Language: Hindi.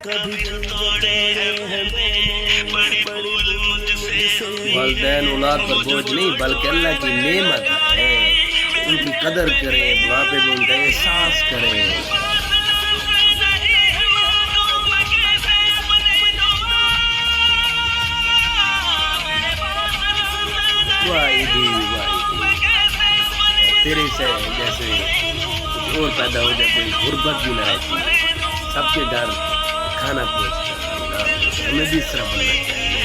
कभी दिल तोड़े हैं मैंने बड़ी भूल मुझसे हुई। वालिदैन औलाद पर बोझ नहीं बल्कि अल्लाह की नेमत है, उनकी कदर करें, बुढ़ापे में उनका एहसास करें। वाहिदी तेरे से जैसे कुछ और पैदा हो जाए, कोई गुर्बत भी ना रहती, सबके घर खाना पहुँचता। हमें भी इस तरह बनना चाहिए।